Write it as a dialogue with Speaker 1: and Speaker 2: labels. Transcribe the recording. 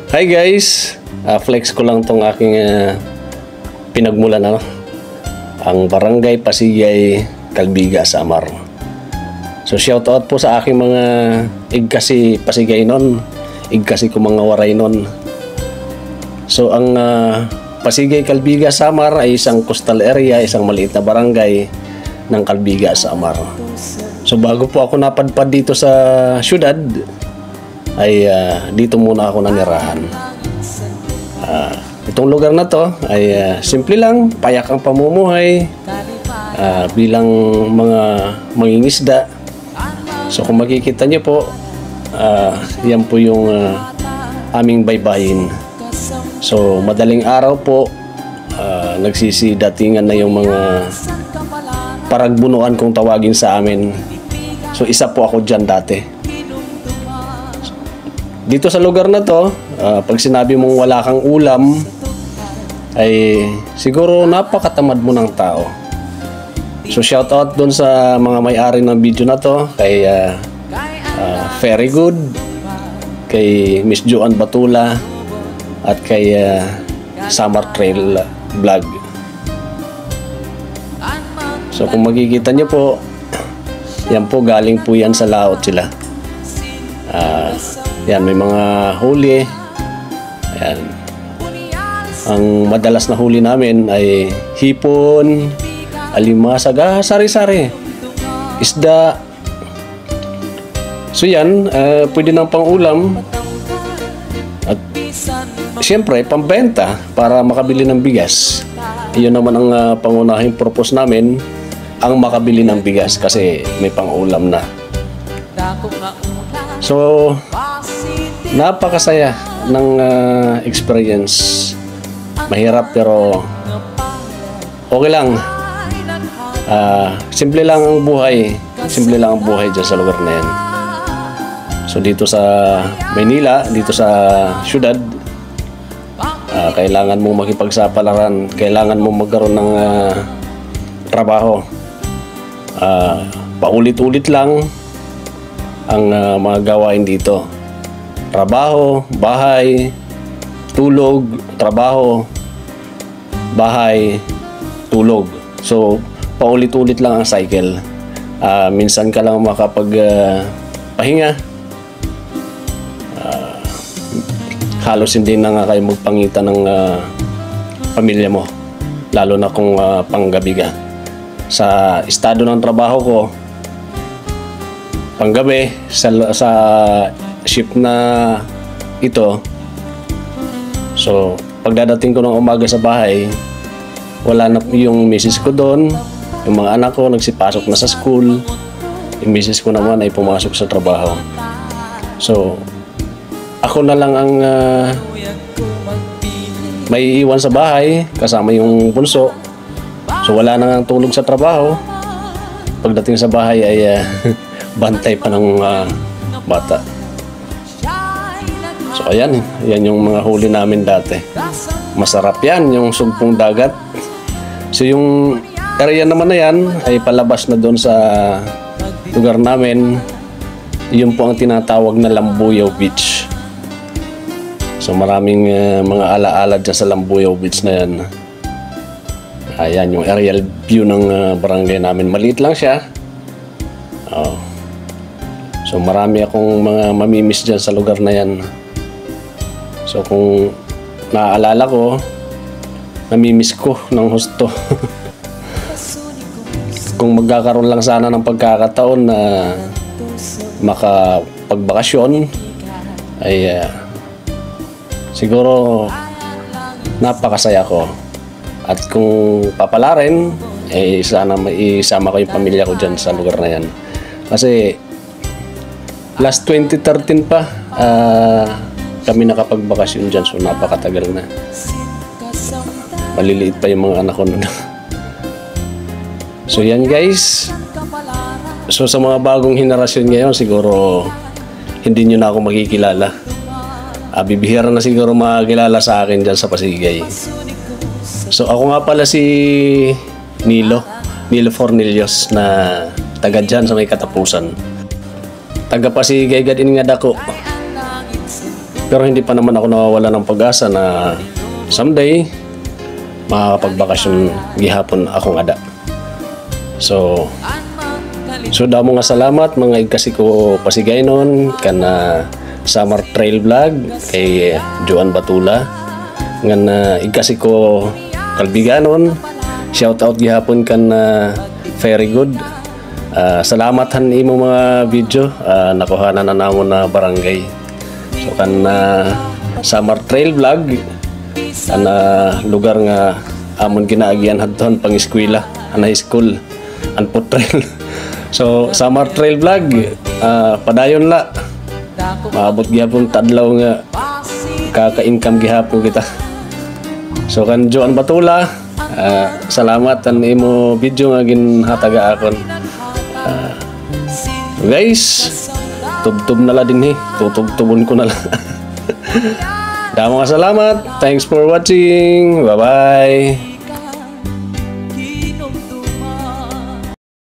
Speaker 1: Hi guys, flex ko lang tong aking pinagmulan ang Barangay Pasigay, Calbiga, Samar. So shout out po sa aking mga igkasi Pasigay nun, igkasi ko mga waray nun. So ang Pasigay, Calbiga, Samar ay isang coastal area, isang maliit na barangay ng Calbiga, Samar. So bago po ako napadpad dito sa syudad, ay dito muna ako nanirahan. Itong lugar na to ay simple lang, payak ang pamumuhay bilang mga mangingisda. So kung makikita nyo po, yan po yung aming baybayin. So madaling araw po, nagsisidatingan na yung mga paragbunuan kung tawagin sa amin. So isa po ako dyan dati. Dito sa lugar na to, pag sinabi mong wala kang ulam, ay siguro napakatamad mo ng tao. So shout out dun sa mga may-ari ng video na to, kay Very Good, kay Miss Joan Batula, at kay Summer Trail Vlog. So kung makikita nyo po, yan po, galing po yan sa laot sila. Yan, may mga huli. Ayan. Ang madalas na huli namin ay hipon, alimasag, sari-sari, isda. So yan, pwede ng pang-ulam. At siyempre, pambenta para makabili ng bigas. Iyon naman ang pangunahing purpose namin, ang makabili ng bigas kasi may pang-ulam na. So, napakasaya ng experience. Mahirap pero okay lang. Simple lang ang buhay. Simple lang ang buhay dyan sa lugar na yan. So dito sa Maynila, dito sa syudad, kailangan mong makipagsapalaran, kailangan mong magkaroon ng trabaho. Paulit-ulit lang ang mga gawain dito. Trabaho, bahay, tulog, trabaho, bahay, tulog. So, paulit-ulit lang ang cycle. Minsan ka lang makapagpahinga. Halos hindi na nga kayo magpangita ng pamilya mo. Lalo na kung panggabi ka. Sa estado ng trabaho ko, panggabi, sa shift na ito, so pagdadating ko ng umaga sa bahay, wala na yung misis ko doon, yung mga anak ko nagsipasok na sa school, yung misis ko naman ay pumasok sa trabaho. So ako na lang ang may iwan sa bahay kasama yung bunso. So wala na nga tulog sa trabaho. Pagdating sa bahay ay bantay pa ng bata. So ayan, yan yung mga huli namin dati. Masarap yan, yung sumpong dagat. So yung area naman na yan ay palabas na doon sa lugar namin. Yun po ang tinatawag na Lambuyaw Beach. So maraming mga alaala dyan sa Lambuyaw Beach na yan. Ayan yung aerial view ng barangay namin. Maliit lang siya. So marami akong mga mamimiss dyan sa lugar na yan. So kung naaalala ko, namimiss ko ng husto. Kung magkakaroon lang sana ng pagkakataon na makapagbakasyon, ay siguro napakasaya ko. At kung papalarin, sana maisama ko yung pamilya ko dyan sa lugar na yan. Kasi last 2013 pa kami nakapagbakasyon dyan, so napakatagal na. Maliliit pa yung mga anak ko nun. So yan guys. So sa mga bagong henerasyon ngayon, siguro hindi nyo na ako makikilala. Bibihira na siguro makakilala sa akin dyan sa Pasigay. So ako nga pala si Nilo Fornelius, na taga dyan sa may Katapusan. Taga Pasigay gadin nga dako. Pero hindi pa naman ako nawawala ng pag-asa na someday makakapagbakasyon gihapon akong ada. So damo nga salamat mga igkasi ko pasigaynon kana Summer Trail Vlog kay Joan Batula nga na igkasi ko kalbiganon. Shout out gihapon kan very good. Salamat han imo mga video nakuha na namon na barangay. So kan Summer Trail Vlog lugar nga amon ginaagian hadton pang eskwela high school an trail. So Summer Trail Vlog padayon la maabot gihapon tadlaw nga kaka-income gihapon kita. So kan Joan Batula salamat an imo video nga ginhataga akon. Guys, tubtub na la din tutubtubon ko na lang. Damo nga salamat. Thanks for watching. Bye bye.